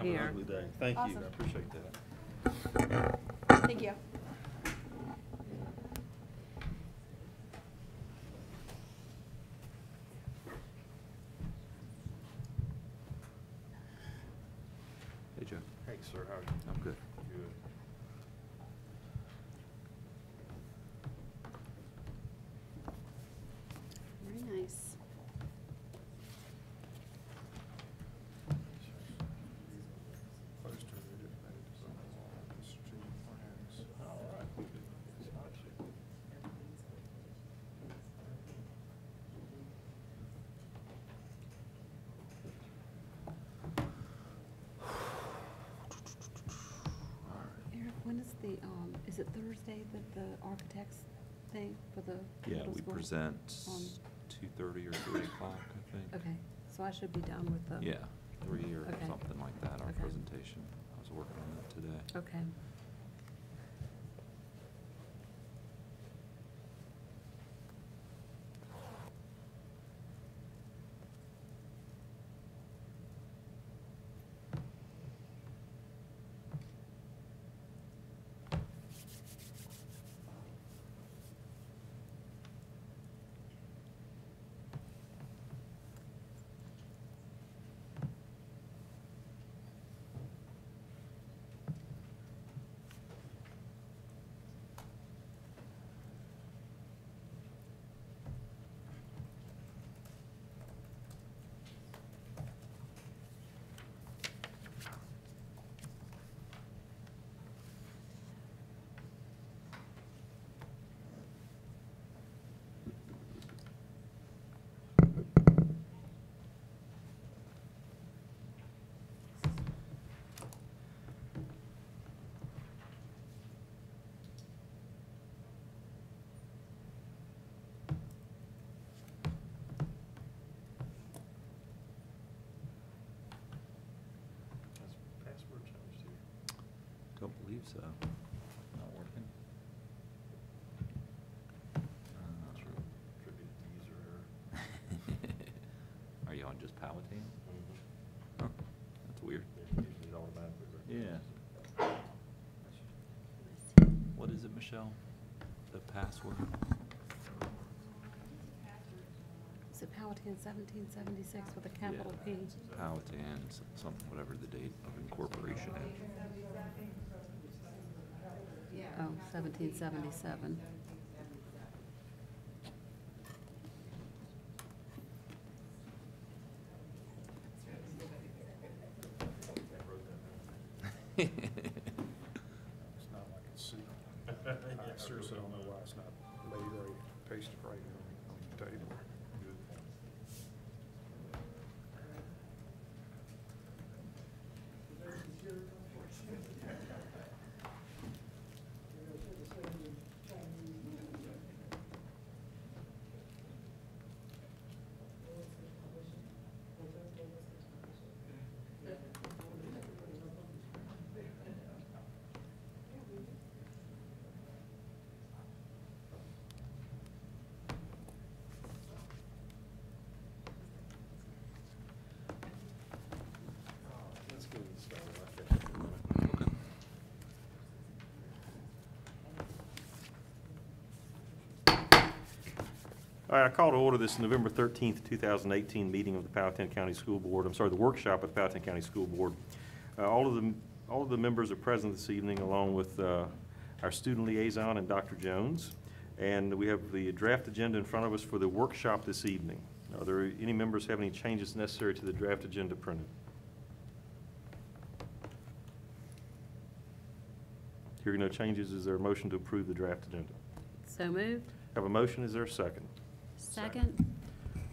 Have here. a lovely day. Thank you. Awesome. I appreciate that. Thank you. Hey, Joe. Hey, sir. How are you? I'm good. Good. Very nice. Eric, when is it Thursday that the architects thing for the Yeah, middle we school? present On- 2:30 or 3 o'clock, I think. Okay, so I should be done with the. Yeah, 3 or Okay. something like that, our Okay. presentation. I was working on that today. Okay. Has password changed here? Don't believe so. Not working. Not sure. Attributed to user error. Are you on just Powhatan? Mm-hmm. Huh, that's weird. Usually it automatically recognizes Yeah. it. What is it, Michelle? The password? Is it Powhatan 1776 with a capital P? Powhatan, something, whatever the date of incorporation is. Oh, 1777. It's not like it's super. I seriously don't know why it's not laid right, pasted right on the table. Good. Let's get it started. I'll catch you in a minute. Okay. All right, I call to order this November 13th, 2018 meeting of the Powhatan County School Board. I'm sorry, the workshop of the Powhatan County School Board. All of the members are present this evening, along with our student liaison and Dr. Jones. And we have the draft agenda in front of us for the workshop this evening. Are there any members have any changes necessary to the draft agenda printed? Hearing no changes, is there a motion to approve the draft agenda? So moved? Have a motion, is there a second? Second?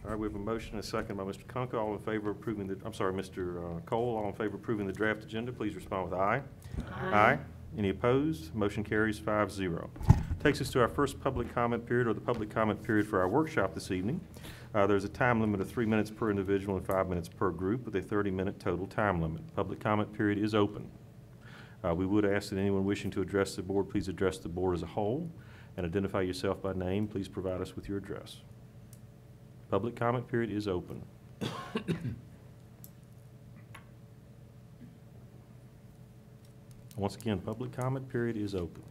All right, we have a motion and a second by Mr. Kunkel. All in favor of approving the, I'm sorry, Mr. Cole, all in favor of approving the draft agenda, please respond with aye. Aye. Any opposed? Motion carries 5-0. Takes us to our first public comment period, or the public comment period for our workshop this evening. There's a time limit of 3 minutes per individual and 5 minutes per group with a 30-minute total time limit. Public comment period is open. We would ask that anyone wishing to address the board, please address the board as a whole and identify yourself by name. Please provide us with your address. Public comment period is open. Once again, public comment period is open.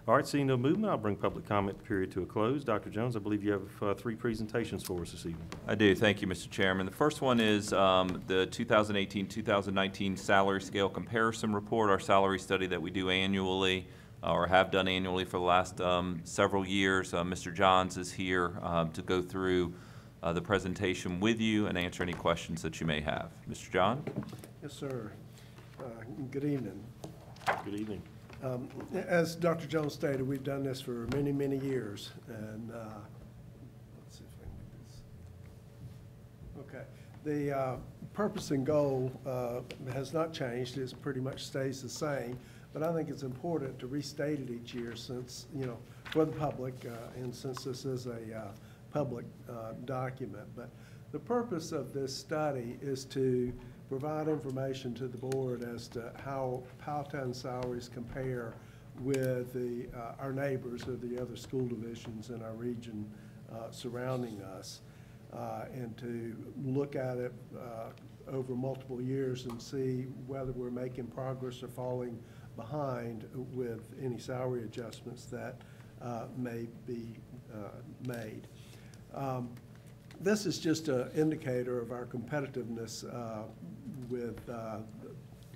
All right, seeing no movement, I'll bring public comment period to a close. Dr. Jones, I believe you have 3 presentations for us this evening. I do. Thank you, Mr. Chairman. The first one is the 2018-2019 salary scale comparison report, our salary study that we do annually or have done annually for the last several years. Mr. Johns is here to go through the presentation with you and answer any questions that you may have. Mr. John? Yes, sir. Good evening. Good evening. As Dr. Jones stated, we've done this for many, many years, and let's see if I can do this. Okay. The purpose and goal has not changed. It pretty much stays the same, but I think it's important to restate it each year since, for the public, and since this is a public document. But the purpose of this study is to provide information to the board as to how Powhatan salaries compare with our neighbors or the other school divisions in our region surrounding us, and to look at it over multiple years and see whether we're making progress or falling behind with any salary adjustments that may be made. This is just an indicator of our competitiveness with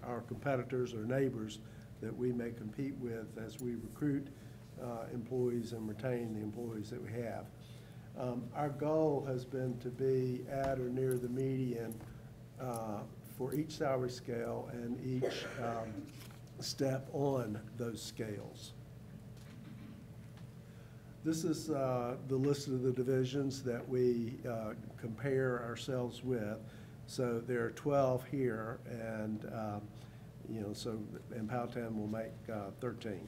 our competitors or neighbors that we may compete with as we recruit employees and retain the employees that we have. Our goal has been to be at or near the median for each salary scale and each step on those scales. This is the list of the divisions that we compare ourselves with. So there are 12 here, and and Powhatan will make 13.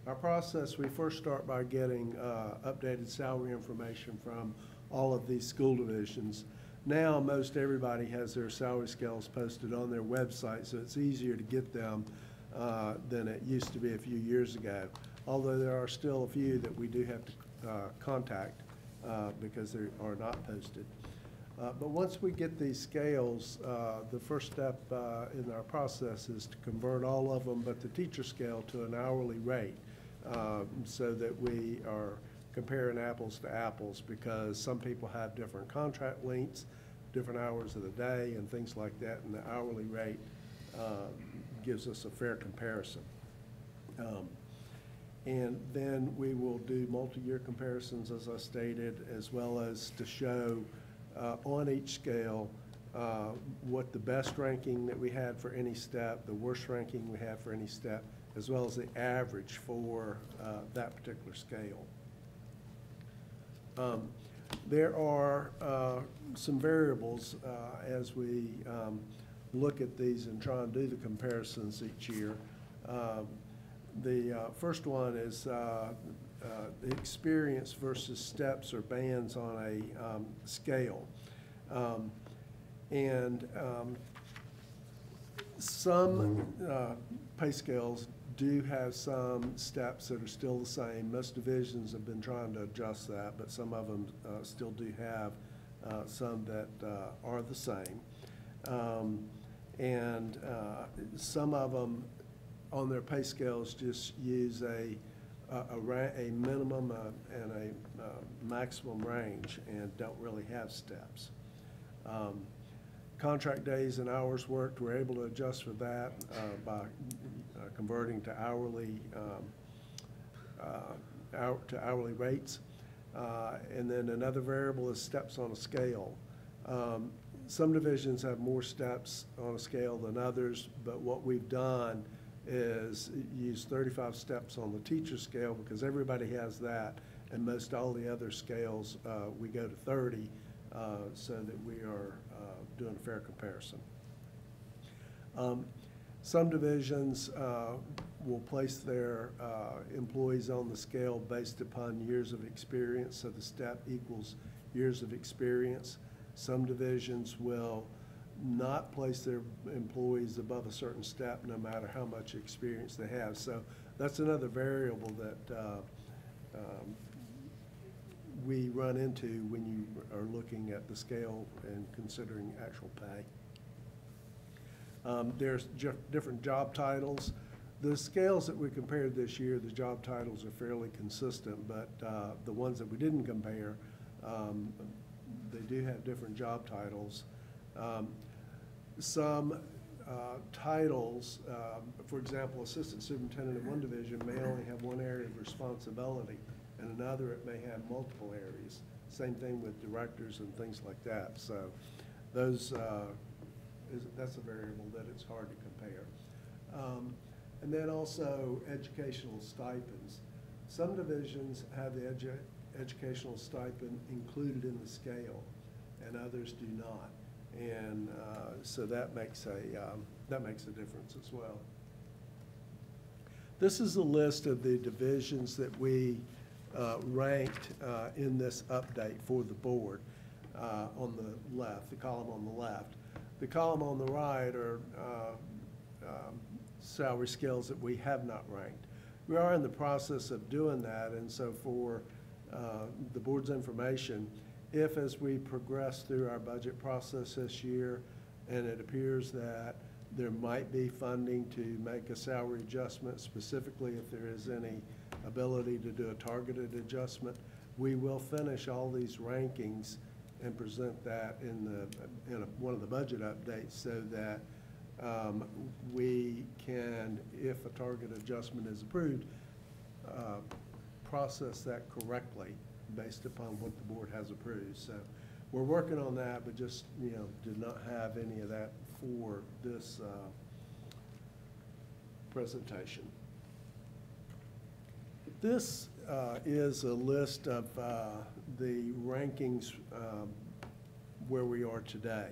Our process, we first start by getting updated salary information from all of these school divisions. Now, most everybody has their salary scales posted on their website, so it's easier to get them than it used to be a few years ago, although there are still a few that we do have to contact because they are not posted. But once we get these scales, the first step in our process is to convert all of them but the teacher scale to an hourly rate so that we are comparing apples to apples, because some people have different contract lengths, different hours of the day and things like that, and the hourly rate gives us a fair comparison. And then we will do multi-year comparisons, as I stated, as well as to show on each scale what the best ranking that we had for any step, the worst ranking we have for any step, as well as the average for that particular scale. There are some variables as we look at these and try and do the comparisons each year. The first one is the experience versus steps or bands on a scale. Some pay scales do have some steps that are still the same. Most divisions have been trying to adjust that, but some of them still do have some that are the same. Some of them on their pay scales just use a minimum and a maximum range and don't really have steps. Contract days and hours worked, we're able to adjust for that by converting to hourly rates. And then another variable is steps on a scale. Some divisions have more steps on a scale than others, but what we've done is use 35 steps on the teacher scale because everybody has that, and most all the other scales we go to 30 so that we are doing a fair comparison. Some divisions will place their employees on the scale based upon years of experience, so the step equals years of experience. Some divisions will not place their employees above a certain step no matter how much experience they have. So that's another variable that we run into when you are looking at the scale and considering actual pay. There's different job titles. The scales that we compared this year, the job titles are fairly consistent, but the ones that we didn't compare, they do have different job titles. Some titles, for example, assistant superintendent in one division may only have one area of responsibility, and another it may have multiple areas. Same thing with directors and things like that. So those, that's a variable that it's hard to compare. And then also educational stipends. Some divisions have the educational stipend included in the scale, and others do not. And so that makes a difference as well. This is a list of the divisions that we ranked in this update for the board on the left, the column on the left. The column on the right are salary scales that we have not ranked. We are in the process of doing that, and so for the board's information, if as we progress through our budget process this year, and it appears that there might be funding to make a salary adjustment, specifically if there is any ability to do a targeted adjustment, we will finish all these rankings and present that in one of the budget updates so that we can, if a target adjustment is approved, process that correctly based upon what the board has approved. So we're working on that, but just, did not have any of that for this presentation. This is a list of the rankings where we are today.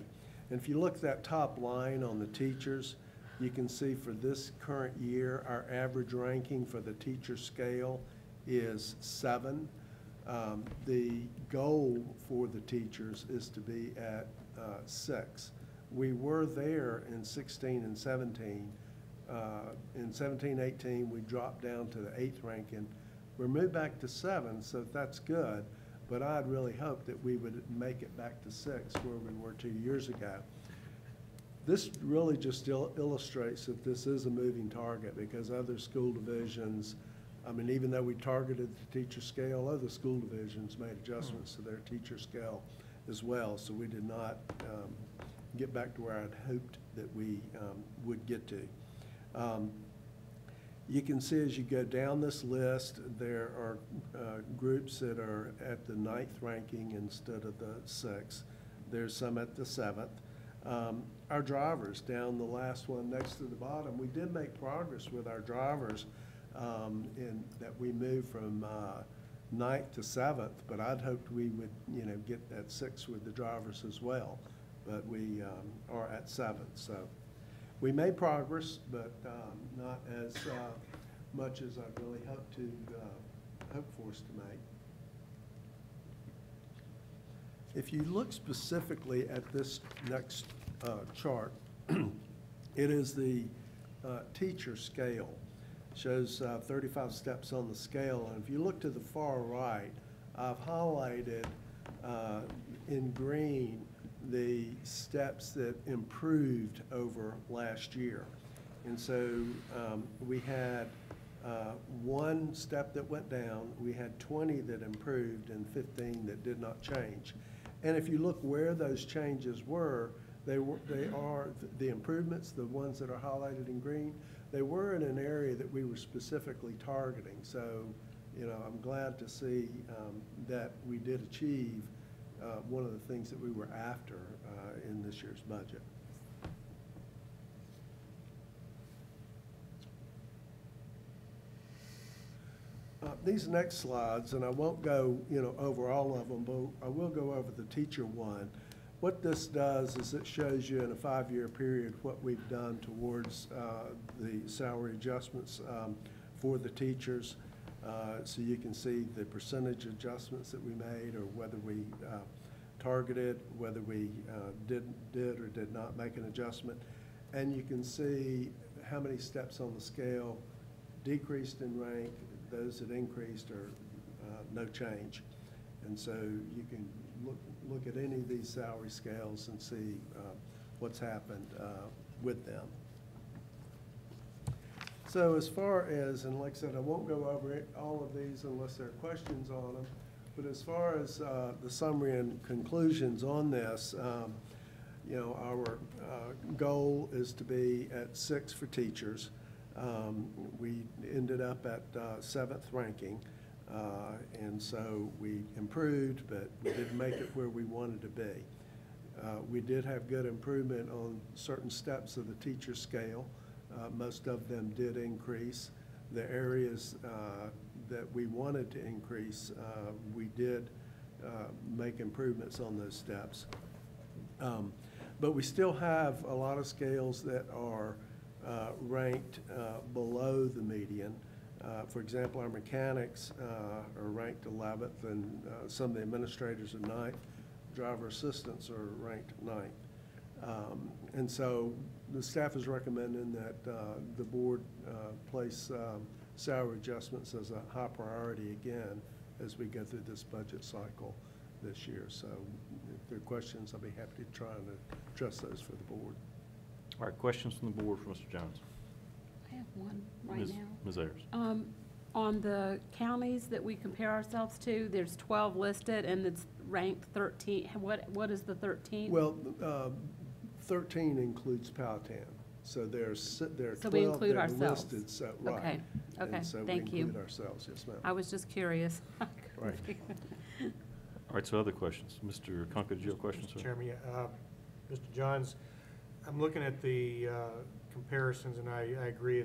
And if you look at that top line on the teachers, you can see for this current year, our average ranking for the teacher scale is 7. The goal for the teachers is to be at 6. We were there in 16 and 17. In 17, 18, we dropped down to the 8th ranking. We're moved back to 7, so that's good. But I'd really hoped that we would make it back to 6 where we were 2 years ago. This really just illustrates that this is a moving target because other school divisions, even though we targeted the teacher scale, other school divisions made adjustments to their teacher scale as well. So we did not get back to where I'd hoped that we would get to. You can see as you go down this list, there are groups that are at the 9th ranking instead of the 6th. There's some at the 7th. Our drivers, down the last one next to the bottom, we did make progress with our drivers in that we moved from 9th to 7th, but I'd hoped we would, get that 6th with the drivers as well. But we are at 7th, so. We made progress, but not as much as I really hoped for us to make. If you look specifically at this next chart, it is the teacher scale. Shows 35 steps on the scale, and if you look to the far right, I've highlighted in green the steps that improved over last year. And so we had 1 step that went down, we had 20 that improved, and 15 that did not change. And if you look where those changes were, they are the improvements, the ones that are highlighted in green, they were in an area that we were specifically targeting. So, I'm glad to see that we did achieve one of the things that we were after in this year's budget. These next slides, and I won't go over all of them, but I will go over the teacher one. What this does is it shows you in a 5-year period what we've done towards the salary adjustments for the teachers. So you can see the percentage adjustments that we made, or whether we targeted, whether we did or did not make an adjustment. And you can see how many steps on the scale decreased in rank, those that increased, or no change. And so you can look at any of these salary scales and see what's happened with them. So as far as, and like I said, I won't go over all of these unless there are questions on them, but as far as the summary and conclusions on this, you know, our goal is to be at 6 for teachers. We ended up at 7th ranking, and so we improved, but we didn't make it where we wanted to be. We did have good improvement on certain steps of the teacher scale. Most of them did increase. The areas that we wanted to increase, we did make improvements on those steps. But we still have a lot of scales that are ranked below the median. For example, our mechanics are ranked 11th, and some of the administrators are 9th. Driver assistants are ranked 9th. And so the staff is recommending that the board place salary adjustments as a high priority again as we go through this budget cycle this year. So if there are questions, I'll be happy to try and address those for the board. All right, questions from the board for Mr. Jones? I have one right Ms. now. Ms. Ayers. On the counties that we compare ourselves to, there's 12 listed, and it's ranked 13. What is the 13th? Well, 13 includes Powhatan. So there are So 12 we include that are ourselves. listed. So, right. Okay, okay, And so thank we you. include ourselves, yes, ma'am. I was just curious. Right. All right, so other questions? Mr. Conker, did you have a question, sir? Mr. Chairman, yeah, Mr. Johns, I'm looking at the comparisons, and I agree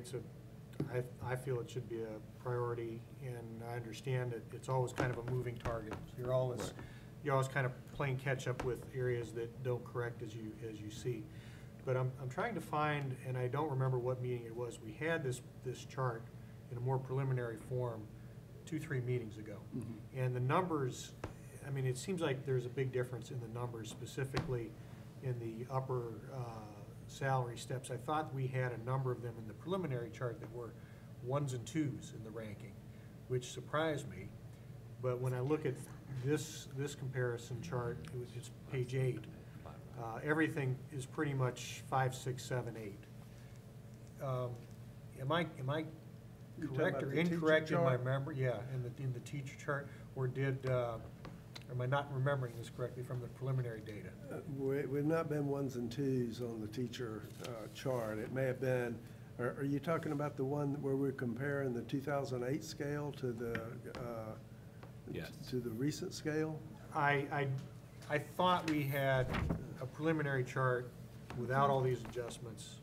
I feel it should be a priority, and I understand that it's always kind of a moving target. So you're always kind of playing catch up with areas that don't correct as you see. But I'm trying to find, and I don't remember what meeting it was. We had this chart in a more preliminary form 2-3 meetings ago, and the numbers. I mean, it seems like there's a big difference in the numbers, specifically in the upper salary steps. I thought we had a number of them in the preliminary chart that were 1s and 2s in the ranking, which surprised me. But when I look at this comparison chart, it's page 8. Everything is pretty much 5, 6, 7, 8. Am I You're talking correct about or the teacher incorrect in my chart? memory? Yeah, in the teacher chart, or am I not remembering this correctly from the preliminary data? We've not been 1s and 2s on the teacher chart. It may have been, are you talking about the one where we're comparing the 2008 scale to the Yes. to the recent scale? I thought we had a preliminary chart without all these adjustments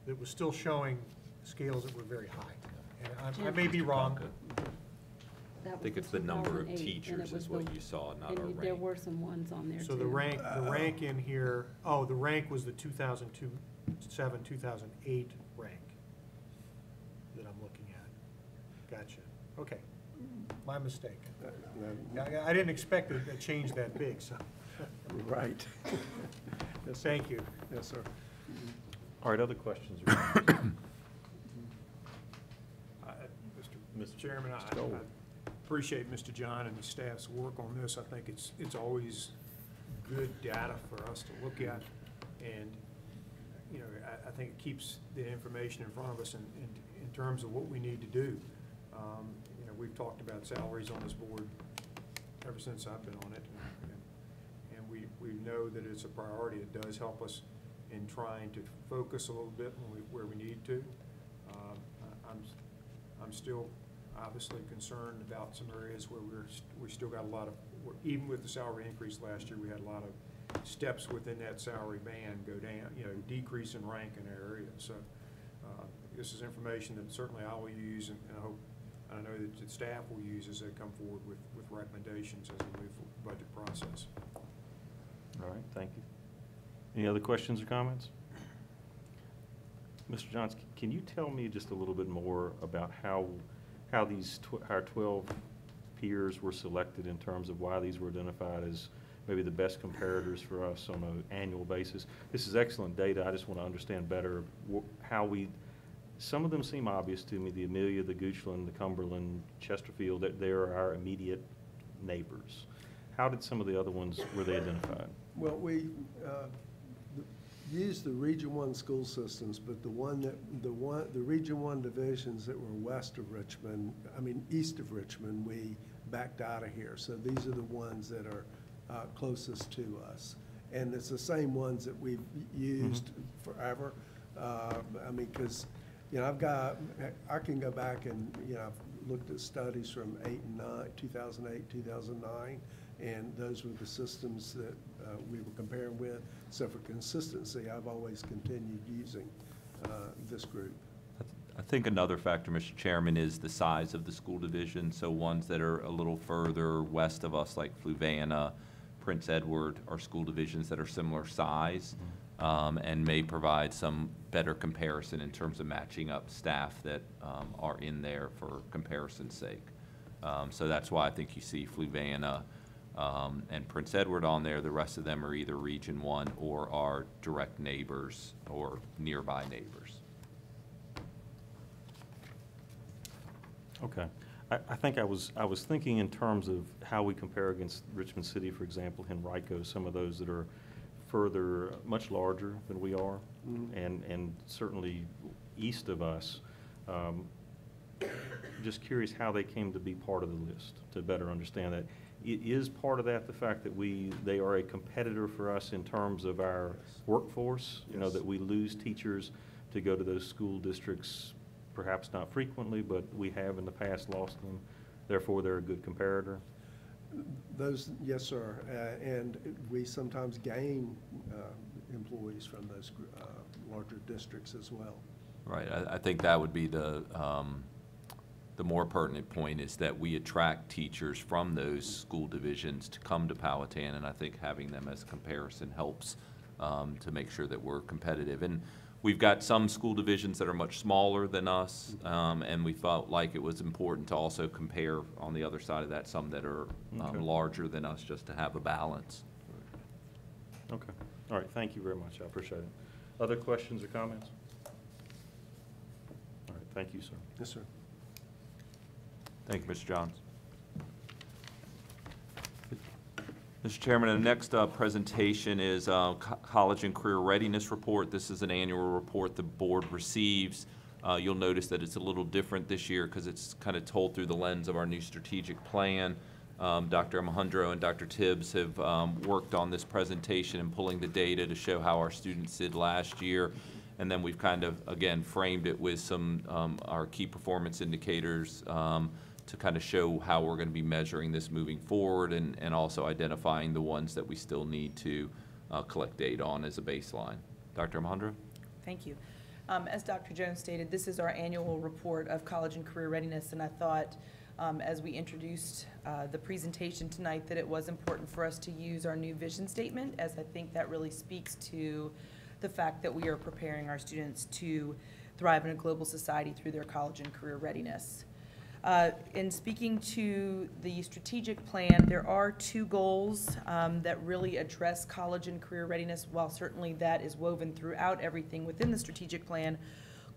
that was still showing scales that were very high. And I may be wrong. That I think was it's the number of 2008, and it teachers was is what the- you saw, not our And there rank. were some ones on there, too. So the rank in here, the rank was the 2007, 2008 rank that I'm looking at. Gotcha. Okay. My mistake. I didn't expect a change that big, so. Right. Yes, sir. Thank you. Yes, sir. All right, other questions? or comments? Mr. Chairman, I Mr. Gold. appreciate Mr. John and the staff's work on this. I think it's always good data for us to look at. And, you know, I think it keeps the information in front of us in terms of what we need to do. You know, we've talked about salaries on this board ever since I've been on it. And we know that it's a priority. It does help us in trying to focus a little bit where we need to. I'm still obviously concerned about some areas where we still got a lot of, even with the salary increase last year, we had a lot of steps within that salary band go down, you know, decrease in rank in areas. So this is information that certainly I will use, and I know that the staff will use as they come forward with recommendations as we move forward the budget process. All right, thank you. Any other questions or comments? Mr. Johns, can you tell me just a little bit more about how these our 12 peers were selected in terms of why these were identified as maybe the best comparators for us on an annual basis? This is excellent data. I just want to understand better how some of them seem obvious to me, the Amelia, the Goochland, the Cumberland, Chesterfield, that they're our immediate neighbors. How did some of the other ones, were they identified? Well, we used the Region 1 school systems, but the Region 1 divisions that were east of Richmond, we backed out of here. So these are the ones that are closest to us. And it's the same ones that we've used forever. Because, I can go back and, I've looked at studies from 2008, 2009, and those were the systems that we were comparing with. So for consistency, I've always continued using this group. I think another factor, Mr. Chairman, is the size of the school division. So ones that are a little further west of us, like Fluvanna, Prince Edward, are school divisions that are similar size and may provide some better comparison in terms of matching up staff that are in there for comparison's sake. So that's why I think you see Fluvanna and Prince Edward on there. The rest of them are either Region 1 or are direct neighbors or nearby neighbors. Okay. I think I was thinking in terms of how we compare against Richmond City, for example, Henrico, some of those that are further, much larger than we are, and certainly east of us. Just curious how they came to be part of the list, to better understand that. Is part of that the fact that they are a competitor for us in terms of our workforce? Yes. That we lose teachers to go to those school districts, perhaps not frequently, but we have in the past lost them. Therefore, they're a good comparator. Yes, sir. And we sometimes gain employees from those larger districts as well. Right. I think that would be the more pertinent point, is that we attract teachers from those school divisions to come to Powhatan, and I think having them as a comparison helps to make sure that we're competitive. And we've got some school divisions that are much smaller than us, and we felt like it was important to also compare on the other side of that some that are Okay. larger than us, just to have a balance. Okay. All right. Thank you very much. I appreciate it. Other questions or comments? All right. Thank you, sir. Yes, sir. Thank you, Mr. Johns. Mr. Chairman, the next presentation is College and Career Readiness Report. This is an annual report the board receives. You'll notice that it's a little different this year because it's kind of told through the lens of our new strategic plan. Dr. Alejandro and Dr. Tibbs have worked on this presentation and pulling the data to show how our students did last year. And then we've kind of, again, framed it with some our key performance indicators to kind of show how we're going to be measuring this moving forward, and also identifying the ones that we still need to collect data on as a baseline. Dr. Alejandro? Thank you. As Dr. Jones stated, this is our annual report of college and career readiness, and I thought as we introduced the presentation tonight that it was important for us to use our new vision statement, as I think that really speaks to the fact that we are preparing our students to thrive in a global society through their college and career readiness. In speaking to the strategic plan, there are two goals that really address college and career readiness. While certainly that is woven throughout everything within the strategic plan,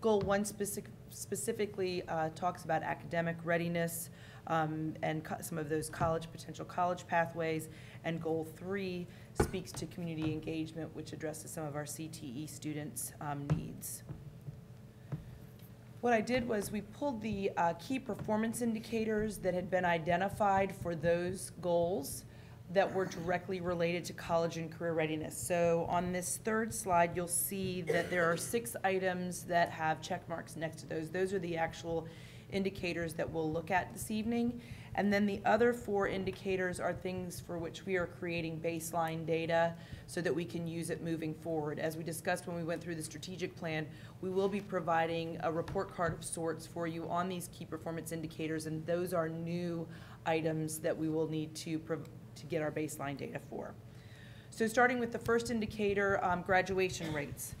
Goal 1 specifically talks about academic readiness and some of those potential college pathways, and Goal 3 speaks to community engagement, which addresses some of our CTE students' needs. What I did was we pulled the key performance indicators that had been identified for those goals that were directly related to college and career readiness. So on this third slide, you'll see that there are 6 items that have check marks next to those. Those are the actual indicators that we'll look at this evening. And then the other 4 indicators are things for which we are creating baseline data so that we can use it moving forward. As we discussed when we went through the strategic plan, we will be providing a report card of sorts for you on these key performance indicators, and those are new items that we will need to get our baseline data for. So starting with the first indicator, graduation rates.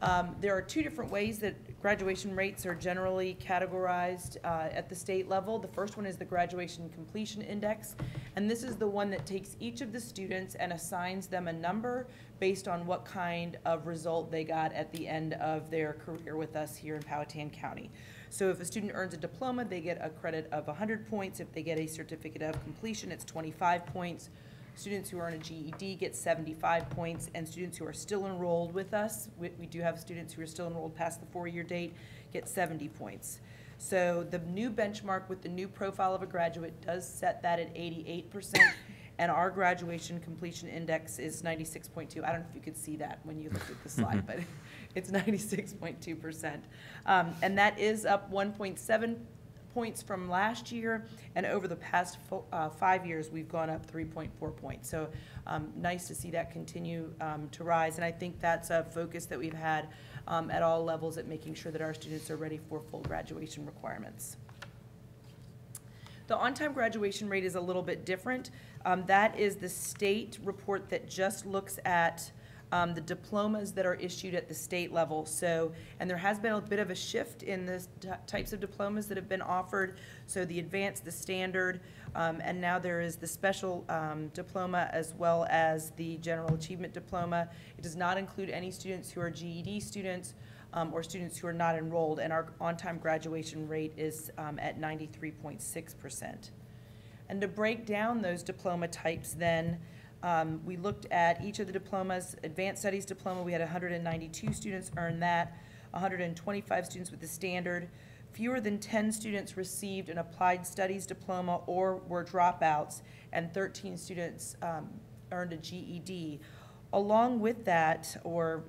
There are two different ways that graduation rates are generally categorized at the state level. The first one is the Graduation Completion Index, and this is the one that takes each of the students and assigns them a number based on what kind of result they got at the end of their career with us here in Powhatan County. So if a student earns a diploma, they get a credit of 100 points. If they get a certificate of completion, it's 25 points. Students who earn a GED get 75 points, and students who are still enrolled with us, we do have students who are still enrolled past the 4-year date, get 70 points. So the new benchmark with the new profile of a graduate does set that at 88%, and our graduation completion index is 96.2. I don't know if you could see that when you looked at the slide, but it's 96.2%. And that is up 1.7 points from last year, and over the past 5 years, we've gone up 3.4 points. So nice to see that continue to rise, and I think that's a focus that we've had at all levels at making sure that our students are ready for full graduation requirements. The on-time graduation rate is a little bit different. That is the state report that just looks at the diplomas that are issued at the state level. So, and there has been a bit of a shift in the types of diplomas that have been offered. So the advanced, the standard, and now there is the special diploma as well as the general achievement diploma. It does not include any students who are GED students or students who are not enrolled, and our on-time graduation rate is at 93.6%. And to break down those diploma types then, we looked at each of the diplomas. Advanced Studies diploma, we had 192 students earn that, 125 students with the standard. Fewer than 10 students received an Applied Studies diploma or were dropouts, and 13 students earned a GED. Along with that, or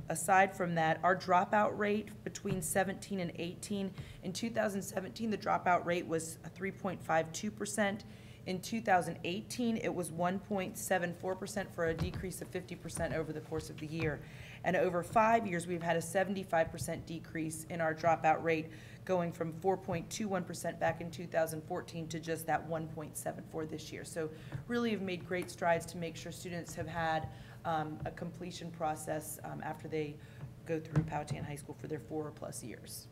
aside from that, our dropout rate between 17 and 18, in 2017, the dropout rate was 3.52%. In 2018, it was 1.74% for a decrease of 50% over the course of the year. And over 5 years, we've had a 75% decrease in our dropout rate, going from 4.21% back in 2014 to just that 1.74 this year. So really have made great strides to make sure students have had a completion process after they go through Powhatan High School for their 4+ years.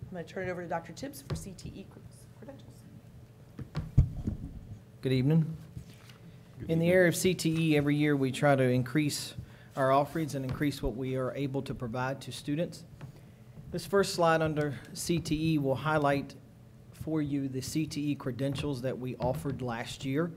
I'm going to turn it over to Dr. Tibbs for CTE credentials. Good evening. In the area of CTE, every year we try to increase our offerings and increase what we are able to provide to students. This first slide under CTE will highlight for you the CTE credentials that we offered last year.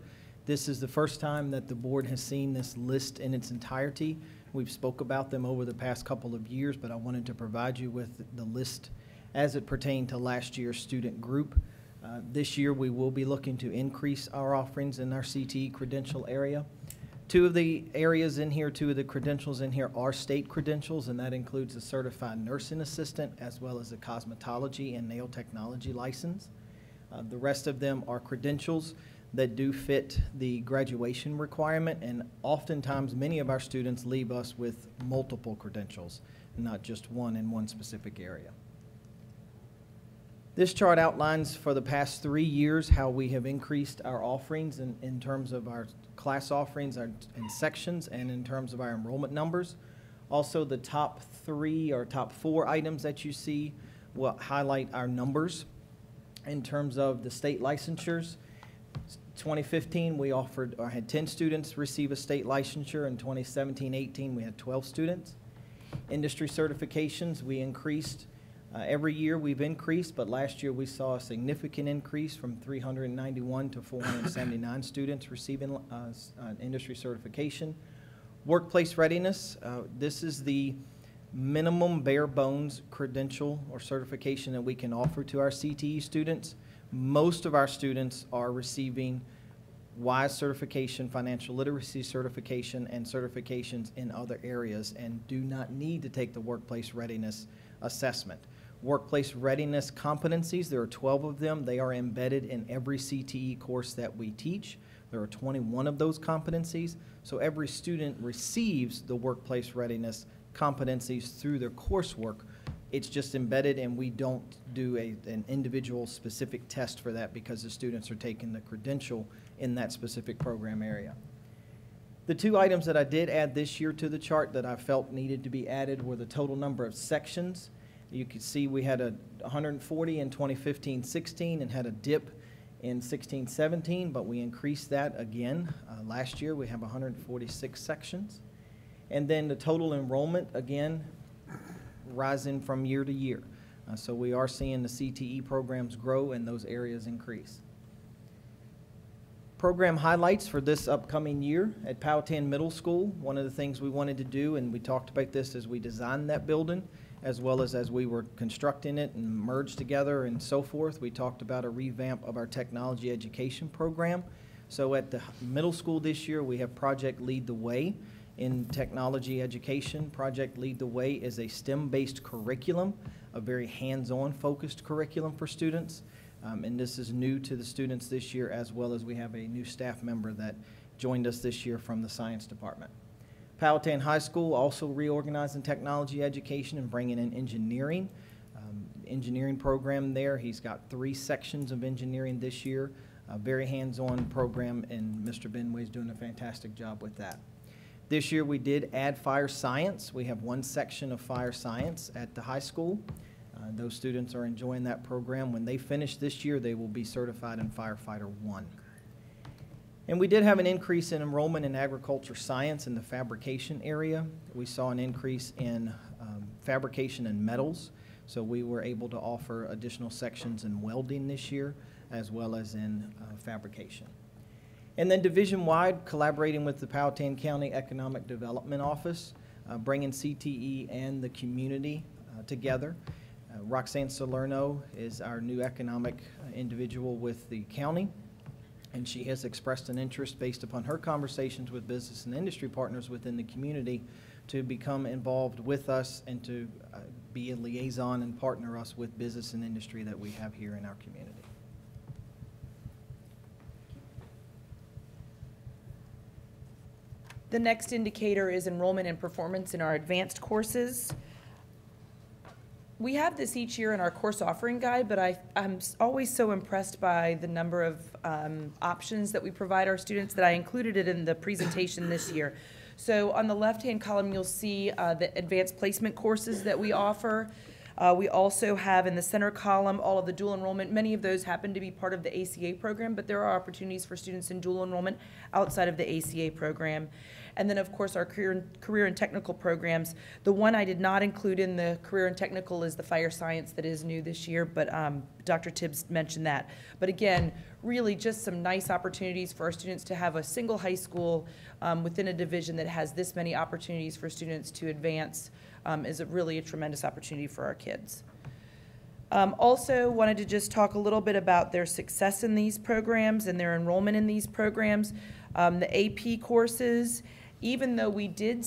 This is the first time that the board has seen this list in its entirety. We've spoke about them over the past couple of years, but I wanted to provide you with the list as it pertained to last year's student group. This year, we will be looking to increase our offerings in our CTE credential area. Two of the areas in here, two of the credentials in here are state credentials, and that includes a certified nursing assistant as well as a cosmetology and nail technology license. The rest of them are credentials that do fit the graduation requirement, and oftentimes many of our students leave us with multiple credentials, not just one in one specific area. This chart outlines for the past 3 years how we have increased our offerings in terms of our class offerings and sections, and in terms of our enrollment numbers. Also, the top 3 or top 4 items that you see will highlight our numbers in terms of the state licensures. 2015, we offered or had 10 students receive a state licensure. In 2017-18, we had 12 students. Industry certifications, we increased. Every year we've increased, but last year we saw a significant increase from 391 to 479 students receiving industry certification. Workplace readiness, this is the minimum bare bones credential or certification that we can offer to our CTE students. Most of our students are receiving WISE certification, financial literacy certification, and certifications in other areas, and do not need to take the workplace readiness assessment. Workplace readiness competencies, there are 12 of them. They are embedded in every CTE course that we teach. There are 21 of those competencies. So every student receives the workplace readiness competencies through their coursework. It's just embedded, and we don't do an individual specific test for that because the students are taking the credential in that specific program area. The two items that I did add this year to the chart that I felt needed to be added were the total number of sections. You could see we had 140 in 2015-16 and had a dip in 16-17, but we increased that again. Last year, we have 146 sections. And then the total enrollment, again, rising from year to year. So we are seeing the CTE programs grow and those areas increase. Program highlights for this upcoming year at Powhatan Middle School. One of the things we wanted to do, and we talked about this as we designed that building, as well as we were constructing it and merged together and so forth, we talked about a revamp of our technology education program. So at the middle school this year, we have Project Lead the Way in technology education. Project Lead the Way is a STEM-based curriculum, a very hands-on focused curriculum for students. And this is new to the students this year, as well as we have a new staff member that joined us this year from the science department. Powhatan High School also reorganizing technology education and bringing in engineering. Engineering program there, he's got 3 sections of engineering this year. A very hands-on program, and Mr. Benway's doing a fantastic job with that. This year we did add fire science. We have 1 section of fire science at the high school. Those students are enjoying that program. When they finish this year, they will be certified in Firefighter 1. And we did have an increase in enrollment in agriculture science in the fabrication area. We saw an increase in fabrication and metals, so we were able to offer additional sections in welding this year, as well as in fabrication. And then division-wide, collaborating with the Powhatan County Economic Development Office, bringing CTE and the community together. Roxanne Salerno is our new economic individual with the county, and she has expressed an interest based upon her conversations with business and industry partners within the community to become involved with us and to be a liaison and partner us with business and industry that we have here in our community. The next indicator is enrollment and performance in our advanced courses. We have this each year in our course offering guide, but I'm always so impressed by the number of options that we provide our students that I included it in the presentation this year. So on the left-hand column, you'll see the advanced placement courses that we offer. We also have in the center column all of the dual enrollment. Many of those happen to be part of the ACA program, but there are opportunities for students in dual enrollment outside of the ACA program. And then, of course, our career and technical programs. The one I did not include in the career and technical is the fire science that is new this year, but Dr. Tibbs mentioned that. But again, really just some nice opportunities for our students to have a single high school within a division that has this many opportunities for students to advance is really a tremendous opportunity for our kids. Also wanted to just talk a little bit about their success in these programs and their enrollment in these programs. The AP courses, even though we did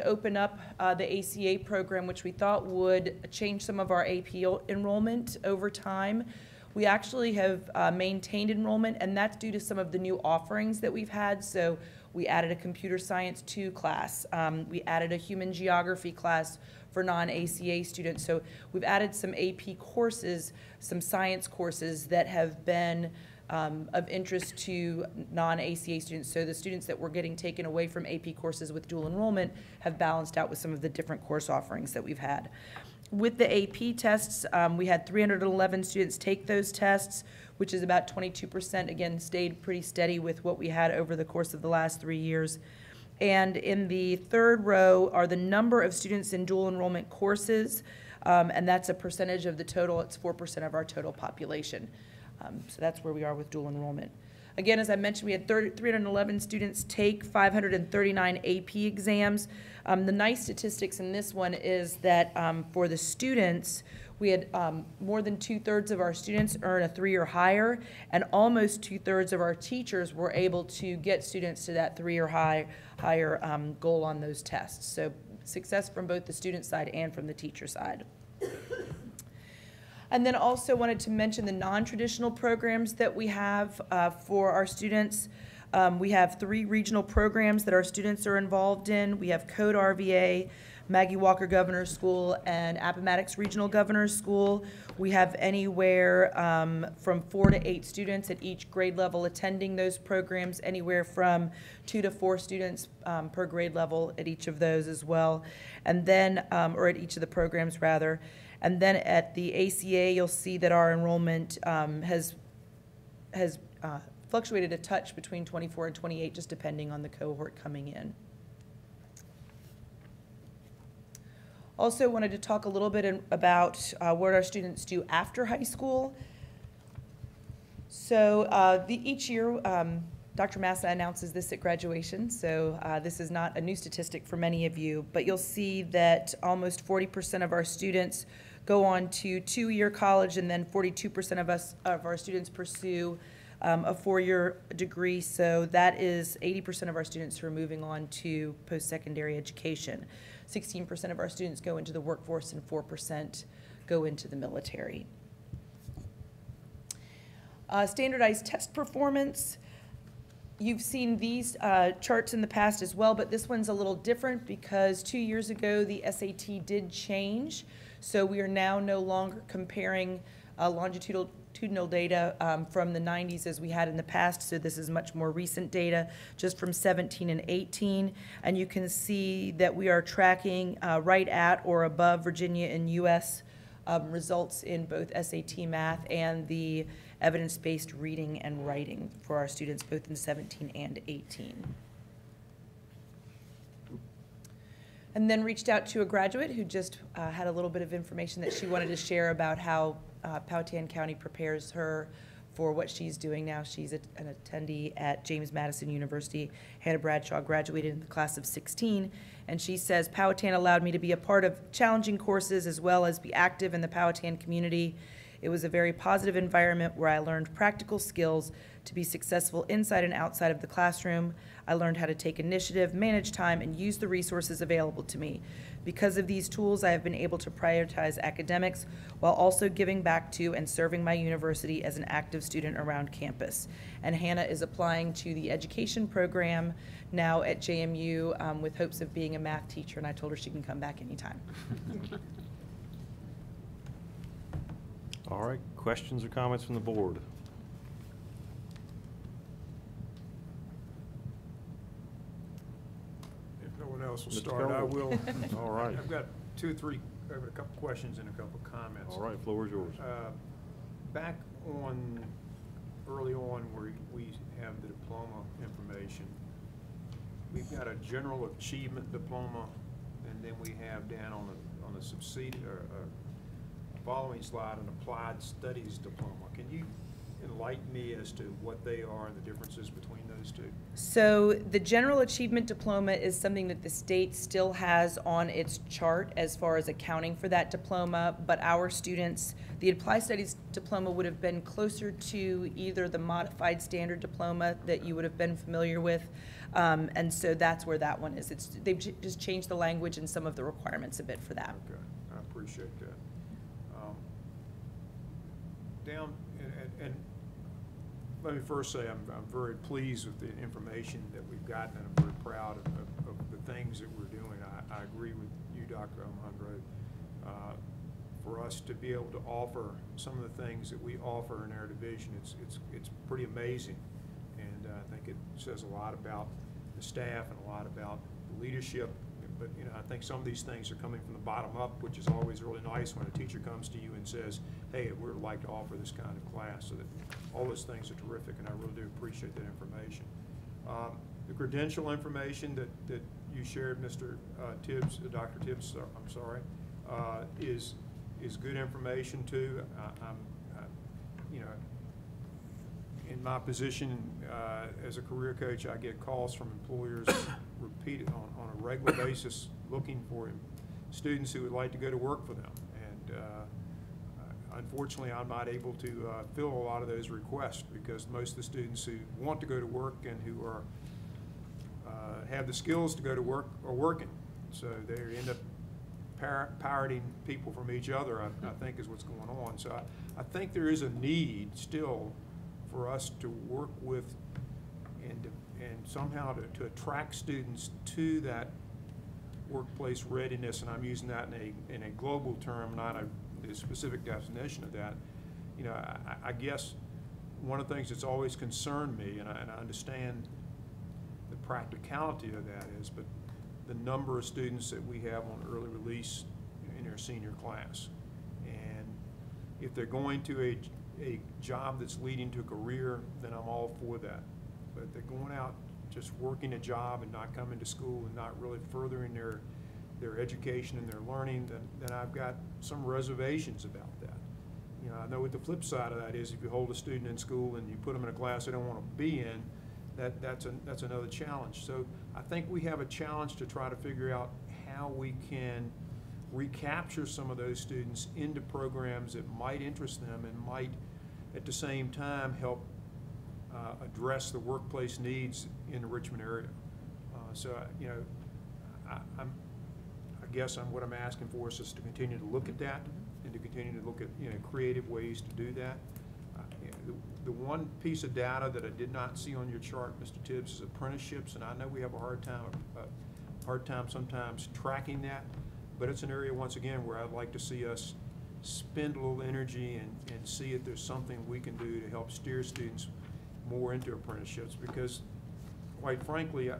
open up the ACA program, which we thought would change some of our AP enrollment over time, we actually have maintained enrollment, and that's due to some of the new offerings that we've had. So we added a computer science 2 class. We added a human geography class for non-ACA students. So we've added some AP courses, some science courses that have been of interest to non-ACA students. So the students that were getting taken away from AP courses with dual enrollment have balanced out with some of the different course offerings that we've had. With the AP tests, we had 311 students take those tests, which is about 22%. Again, stayed pretty steady with what we had over the course of the last 3 years. And in the third row are the number of students in dual enrollment courses, and that's a percentage of the total. It's 4% of our total population. So that's where we are with dual enrollment. Again, as I mentioned, we had 311 students take 539 AP exams. The nice statistics in this one is that for the students, we had more than 2/3 of our students earn a 3 or higher, and almost 2/3 of our teachers were able to get students to that 3 or higher goal on those tests. So success from both the student side and from the teacher side. And then also wanted to mention the non-traditional programs that we have for our students. We have 3 regional programs that our students are involved in. We have Code RVA, Maggie Walker Governor's School and Appomattox Regional Governor's School. We have anywhere from 4 to 8 students at each grade level attending those programs, anywhere from 2 to 4 students per grade level at each of those as well. And then, or at each of the programs rather. And then at the ACA, you'll see that our enrollment has fluctuated a touch between 24 and 28, just depending on the cohort coming in. Also wanted to talk a little bit about what our students do after high school. So each year, Dr. Massa announces this at graduation, so this is not a new statistic for many of you, but you'll see that almost 40% of our students go on to 2-year college, and then 42% of our students pursue a 4-year degree. So that is 80% of our students who are moving on to post-secondary education. 16% of our students go into the workforce, and 4% go into the military. Standardized test performance. You've seen these charts in the past as well, but this one's a little different because 2 years ago the SAT did change. So we are now no longer comparing longitudinal data from the 90s as we had in the past. So this is much more recent data, just from 17 and 18. And you can see that we are tracking right at or above Virginia and US results in both SAT math and the evidence-based reading and writing for our students, both in 17 and 18. And then reached out to a graduate who just had a little bit of information that she wanted to share about how Powhatan County prepares her for what she's doing now. She's an attendee at James Madison University. Hannah Bradshaw graduated in the class of 16, and she says, Powhatan allowed me to be a part of challenging courses as well as be active in the Powhatan community. It was a very positive environment where I learned practical skills to be successful inside and outside of the classroom. I learned how to take initiative, manage time, and use the resources available to me. Because of these tools, I have been able to prioritize academics while also giving back to and serving my university as an active student around campus. And Hannah is applying to the education program now at JMU with hopes of being a math teacher, and I told her she can come back anytime. All right, questions or comments from the board? If no one else will Mr. start, I Cole. will. All right. I've got a couple questions and a couple comments. All right, floor is yours. Back early on where we have the diploma information, we've got a general achievement diploma, and then we have down on the following slide an applied studies diploma. Can you enlighten me as to what they are and the differences between those two? So the General Achievement Diploma is something that the state still has on its chart as far as accounting for that diploma, but our students, the Applied Studies Diploma would have been closer to either the Modified Standard Diploma that you would have been familiar with, and so that's where that one is. They've just changed the language and some of the requirements a bit for that. Okay, I appreciate that. And let me first say I'm very pleased with the information that we've gotten, and I'm very proud of the things that we're doing. I agree with you, Dr. Alejandro. For us to be able to offer some of the things that we offer in our division, it's pretty amazing, and I think it says a lot about the staff and a lot about the leadership. But I think some of these things are coming from the bottom up, which is always really nice when a teacher comes to you and says, hey, we'd like to offer this kind of class. So that all those things are terrific, and I really do appreciate that information. The credential information that you shared, Mr. Tibbs, Dr. Tibbs, I'm sorry, is good information too. In my position as a career coach, I get calls from employers repeated on a regular basis looking for students who would like to go to work for them. And unfortunately, I'm not able to fill a lot of those requests because most of the students who want to go to work and who are have the skills to go to work are working. So they end up pirating people from each other, I think is what's going on. So I think there is a need still for us to work with and somehow to attract students to that workplace readiness, and I'm using that in a global term, not a specific definition of that. You know, I guess one of the things that's always concerned me, and I understand the practicality of that is, but the number of students that we have on early release in their senior class. And if they're going to a job that's leading to a career, then I'm all for that. But if they're going out just working a job and not coming to school and not really furthering their education and their learning, then I've got some reservations about that. You know, I know what the flip side of that is. If you hold a student in school and you put them in a class they don't want to be in, that's another challenge. So I think we have a challenge to try to figure out how we can recapture some of those students into programs that might interest them and might at the same time help address the workplace needs in the Richmond area. You know, I guess what I'm asking for is just to continue to look at that and to continue to look at, you know, creative ways to do that. The one piece of data that I did not see on your chart, Mr. Tibbs, is apprenticeships, and I know we have a hard time sometimes tracking that, but it's an area, once again, where I'd like to see us spend a little energy and see if there's something we can do to help steer students more into apprenticeships, because quite frankly, you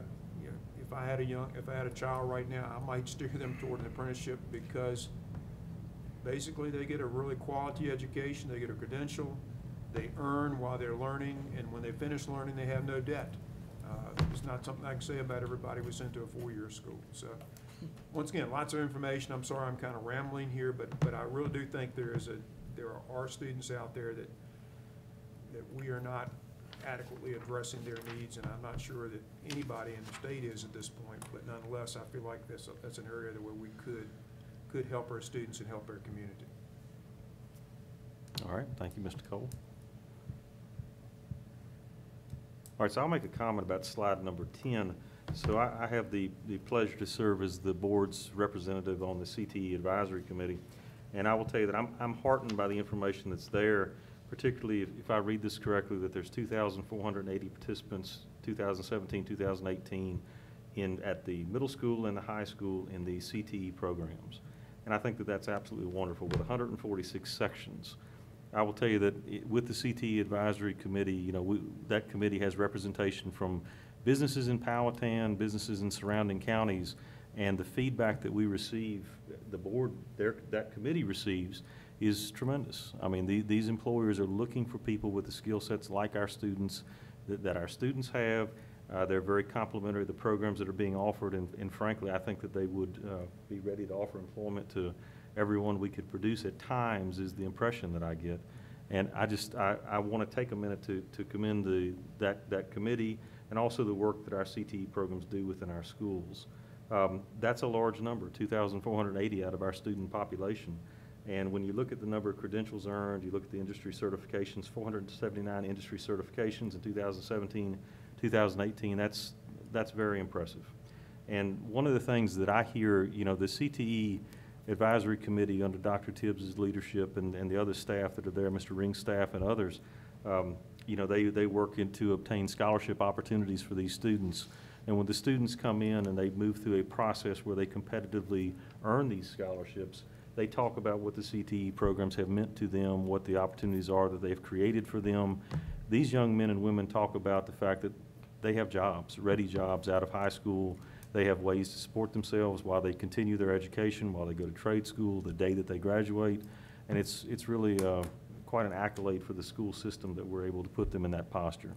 know, if I had a child right now, I might steer them toward an apprenticeship, because basically they get a really quality education, they get a credential, they earn while they're learning, and when they finish learning, they have no debt. It's not something I can say about everybody we sent to a four-year school. So once again, lots of information. I'm sorry I'm kind of rambling here, but I really do think there are students out there that we are not adequately addressing their needs, and I'm not sure that anybody in the state is at this point, but nonetheless, I feel like that's an area where we could help our students and help our community. All right, thank you, Mr. Cole. All right, so I'll make a comment about slide number 10. So I have the pleasure to serve as the board's representative on the CTE Advisory Committee, and I will tell you that I'm heartened by the information that's there, particularly if I read this correctly, that there's 2,480 participants, 2017, 2018, at the middle school and the high school in the CTE programs. And I think that that's absolutely wonderful, with 146 sections. I will tell you that with the CTE Advisory Committee, you know, that committee has representation from businesses in Powhatan, businesses in surrounding counties, and the feedback that we receive, the board, that committee receives, is tremendous. I mean, these employers are looking for people with the skill sets like our students, that our students have. They're very complimentary of the programs that are being offered, and frankly, I think that they would be ready to offer employment to everyone we could produce at times, is the impression that I get. And I want to take a minute to commend that committee and also the work that our CTE programs do within our schools. That's a large number, 2,480 out of our student population. And when you look at the number of credentials earned, you look at the industry certifications, 479 industry certifications in 2017, 2018, that's very impressive. And one of the things that I hear, you know, the CTE Advisory Committee under Dr. Tibbs' leadership and the other staff that are there, Mr. Ring's staff and others, you know, they work to obtain scholarship opportunities for these students. And when the students come in and they move through a process where they competitively earn these scholarships, they talk about what the CTE programs have meant to them, what the opportunities are that they've created for them. These young men and women talk about the fact that they have jobs, ready jobs out of high school. They have ways to support themselves while they continue their education, while they go to trade school, the day that they graduate. And it's really quite an accolade for the school system that we're able to put them in that posture.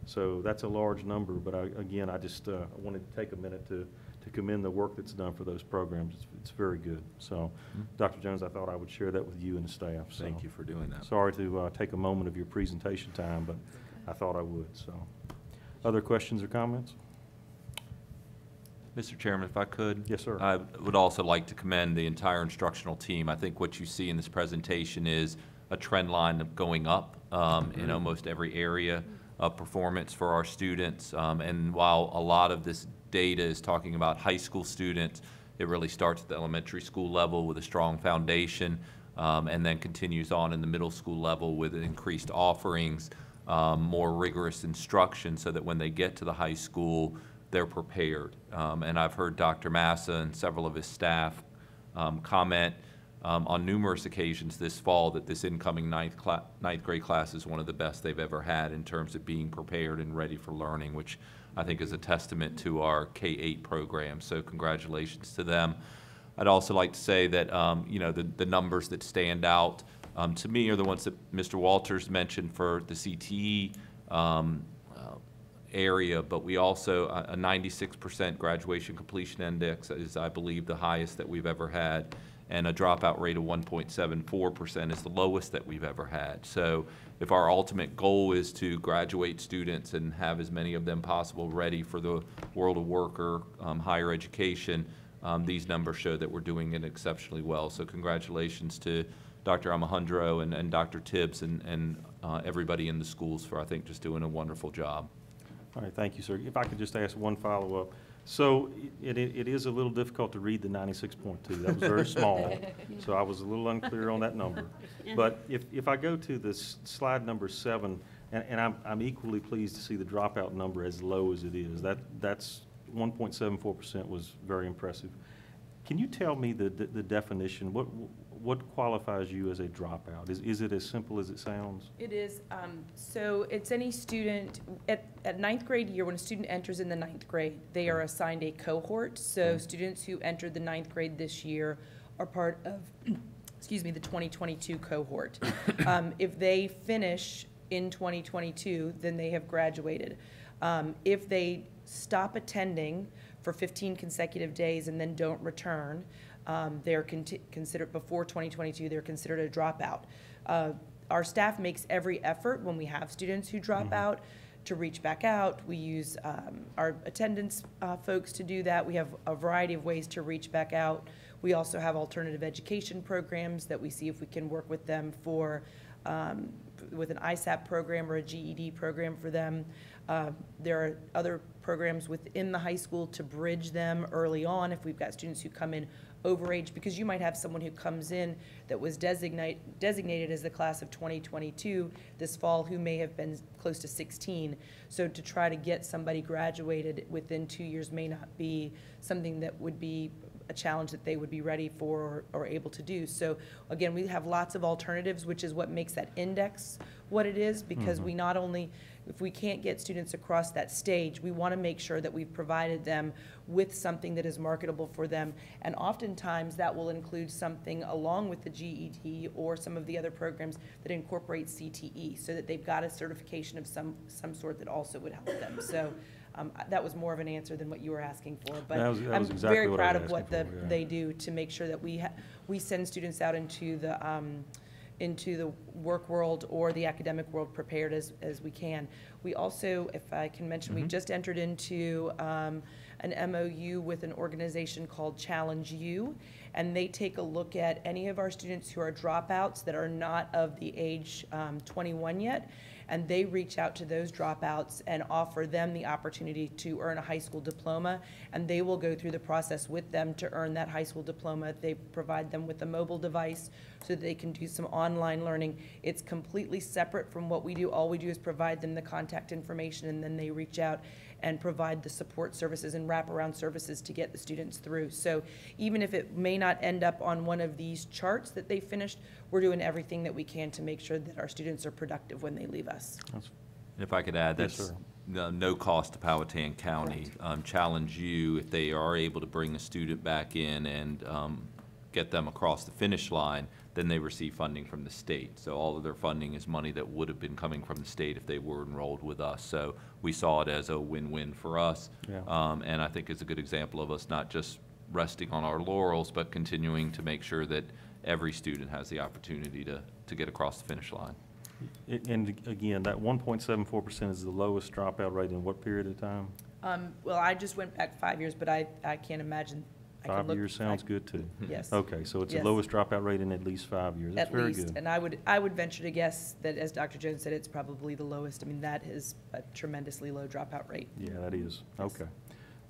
So that's a large number, but again, I just wanted to take a minute to commend the work that's done for those programs. It's very good. So, Dr. Jones, I thought I would share that with you and the staff. So, Thank you for doing that. sorry to take a moment of your presentation time, but I thought I would. So, other questions or comments? Mr. Chairman, if I could? Yes, sir. I would also like to commend the entire instructional team. I think what you see in this presentation is a trend line of going up in almost every area of performance for our students. And while a lot of this data is talking about high school students, it really starts at the elementary school level with a strong foundation and then continues on in the middle school level with increased offerings, more rigorous instruction, so that when they get to the high school, they're prepared. And I've heard Dr. Massa and several of his staff comment on numerous occasions this fall that this incoming ninth grade class is one of the best they've ever had in terms of being prepared and ready for learning, which I think is a testament to our K-8 program. So congratulations to them. I'd also like to say that you know, the numbers that stand out to me are the ones that Mr. Walters mentioned for the CTE area, but we also, a 96% graduation completion index is, I believe, the highest that we've ever had, and a dropout rate of 1.74% is the lowest that we've ever had. So if our ultimate goal is to graduate students and have as many of them possible ready for the world of work or higher education, these numbers show that we're doing it exceptionally well. So congratulations to Dr. Alejandro and Dr. Tibbs and everybody in the schools for, I think, just doing a wonderful job. All right, thank you, sir. If I could just ask one follow-up. So it is a little difficult to read the 96.2. That was very small, so I was a little unclear on that number. But if I go to this slide number 7, and I'm equally pleased to see the dropout number as low as it is. That's 1.74% was very impressive. Can you tell me the definition? What qualifies you as a dropout? Is it as simple as it sounds? It is. So it's any student at ninth grade year, when a student enters in the ninth grade, they are assigned a cohort. So students who entered the ninth grade this year are part of, excuse me, the 2022 cohort. If they finish in 2022, then they have graduated. If they stop attending for 15 consecutive days and then don't return, they're considered, before 2022, they're considered a dropout. Our staff makes every effort when we have students who drop out to reach back out. We use our attendance folks to do that. We have a variety of ways to reach back out. We also have alternative education programs that we see if we can work with them for with an ISAP program or a GED program for them. There are other programs within the high school to bridge them early on if we've got students who come in overage, because you might have someone who comes in that was designated as the class of 2022 this fall who may have been close to 16. So to try to get somebody graduated within 2 years may not be something that would be a challenge that they would be ready for or able to do. So again, we have lots of alternatives, which is what makes that index what it is, because we not only, if we can't get students across that stage, we want to make sure that we've provided them with something that is marketable for them. And oftentimes that will include something along with the GED or some of the other programs that incorporate CTE, so that they've got a certification of some sort that also would help them. So that was more of an answer than what you were asking for, but That was I'm exactly very what I was proud of asking what for, yeah. they do to make sure that we send students out into the work world or the academic world prepared as we can. We also, if I can mention, we just entered into an MOU with an organization called Challenge U, and they take a look at any of our students who are dropouts that are not of the age 21 yet, and they reach out to those dropouts and offer them the opportunity to earn a high school diploma, and they will go through the process with them to earn that high school diploma. They provide them with a mobile device so that they can do some online learning. It's completely separate from what we do. All we do is provide them the contact information, and then they reach out and provide the support services and wraparound services to get the students through. So even if it may not end up on one of these charts that they finished, we're doing everything that we can to make sure that our students are productive when they leave us. If I could add, Yes, that's sir. no cost to Powhatan County. Challenge U, if they are able to bring a student back in and get them across the finish line, then they receive funding from the state. So all of their funding is money that would have been coming from the state if they were enrolled with us. So we saw it as a win-win for us. Yeah. And I think it's a good example of us not just resting on our laurels, but continuing to make sure that every student has the opportunity to get across the finish line. And again, that 1.74% is the lowest dropout rate in what period of time? Well, I just went back 5 years, but I can't imagine. I can 5 look- years sounds good, too. Yes. Okay, so it's the Yes. lowest dropout rate in at least 5 years. That's At very least, good. and I would venture to guess that, as Dr. Jones said, it's probably the lowest. I mean, that is a tremendously low dropout rate. Yeah, that is. Yes. Okay.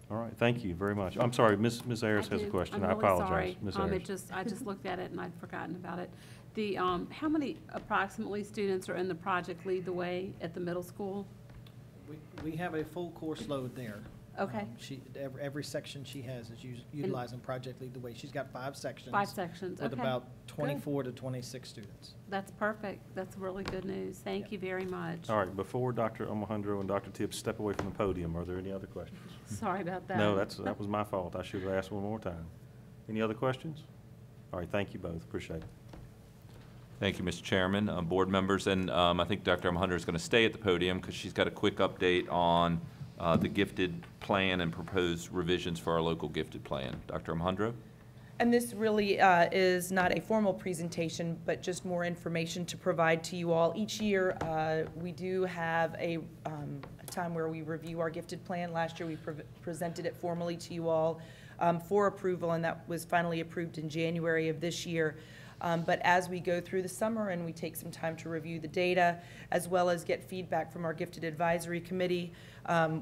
All right, thank you very much. I'm sorry, Ms. Ayers has a question. I apologize, Ms. Ayers. I just looked at it and I'd forgotten about it. The, how many approximately students are in the project Lead the Way at the middle school? We have a full course load there. Okay. Every section she has is utilizing Project Lead the Way. She's got 5 sections. 5 sections, With okay. about 24 to 26 students. That's perfect. That's really good news. Thank you very much. All right, before Dr. Alejandro and Dr. Tibbs step away from the podium, are there any other questions? Sorry about that. No, that was my fault. I should have asked one more time. Any other questions? All right, thank you both. Appreciate it. Thank you, Mr. Chairman, board members, and I think Dr. Alejandro is going to stay at the podium because she's got a quick update on the gifted plan and proposed revisions for our local gifted plan. Dr. Alejandro? And this really is not a formal presentation, but just more information to provide to you all. Each year, we do have a time where we review our gifted plan. Last year, we presented it formally to you all for approval, and that was finally approved in January of this year. But as we go through the summer and we take some time to review the data, as well as get feedback from our Gifted Advisory Committee,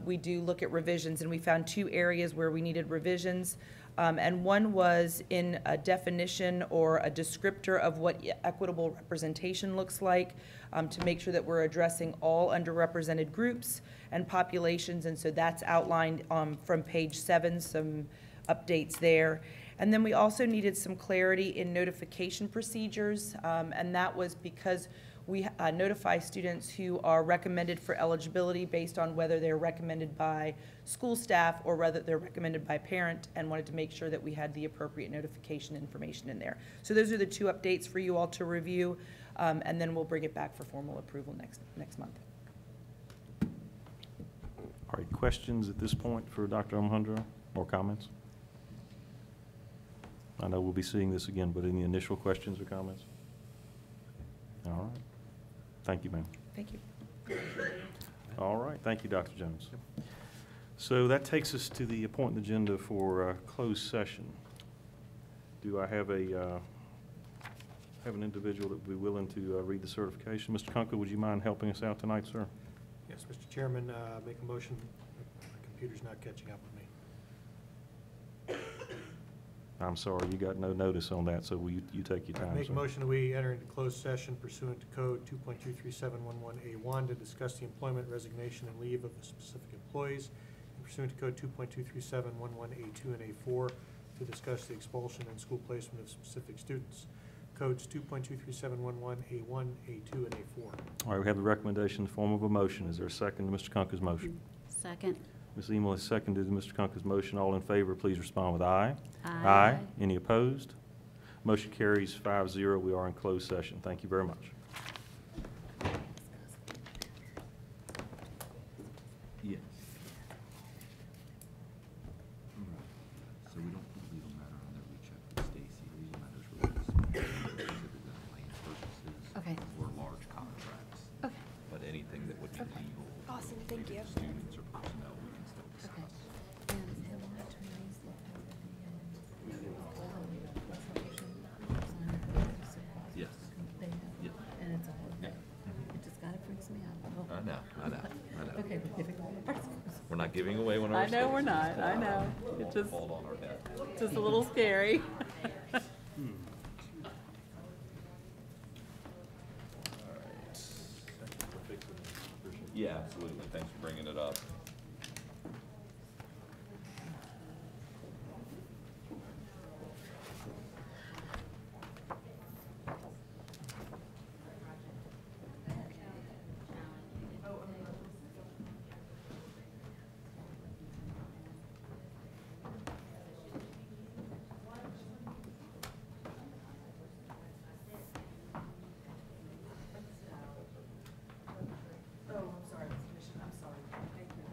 we do look at revisions, and we found 2 areas where we needed revisions. And one was in a definition or a descriptor of what equitable representation looks like, to make sure that we're addressing all underrepresented groups and populations. And so that's outlined from page 7, some updates there. And then we also needed some clarity in notification procedures, and that was because we notify students who are recommended for eligibility based on whether they're recommended by school staff or whether they're recommended by parent, and wanted to make sure that we had the appropriate notification information in there. So those are the 2 updates for you all to review, and then we'll bring it back for formal approval next month. All right, questions at this point for Dr. Alejandro, or comments? I know we'll be seeing this again, but any initial questions or comments? All right. Thank you, ma'am. Thank you. All right, thank you, Dr. Jones. So that takes us to the appointment agenda for closed session. Do I have an individual that would be willing to read the certification? Mr. Kunkel, would you mind helping us out tonight, sir? Yes, Mr. Chairman, make a motion. My computer's not catching up with me. I'm sorry, you got no notice on that, so will you take your time, Make sir? a motion that we enter into closed session pursuant to code 2.23711A1 to discuss the employment, resignation, and leave of specific employees, and pursuant to code 2.23711A2 and A4 to discuss the expulsion and school placement of specific students. Codes 2.23711A1, A2, and A4. All right, we have the recommendation in the form of a motion. Is there a second to Mr. Kunkel's motion? Second. Ms. Emel has seconded Mr. Kunkel's motion. All in favor, please respond with aye. Aye. Any opposed? Motion carries 5-0. We are in closed session. Thank you very much. Yes. So we don't put legal matter on there, we check with Stacy. Legal matters related to land purchases. Okay. Or large contracts. Okay. But anything that would be legal. Awesome, thank you. related to students or personnel, we can still discuss. Yes. Yeah. And it's all Yeah. okay. It just kind of freaks me out. I know. Okay, we're giving away. We're not giving away one of our I know we're statements. not, I know. It's just, Hold on our head. just a little scary. Yeah, absolutely. Thanks for bringing it up. Oh, I'm sorry, Ms. Commissioner, I'm sorry. Thank you.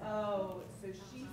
Oh, so she's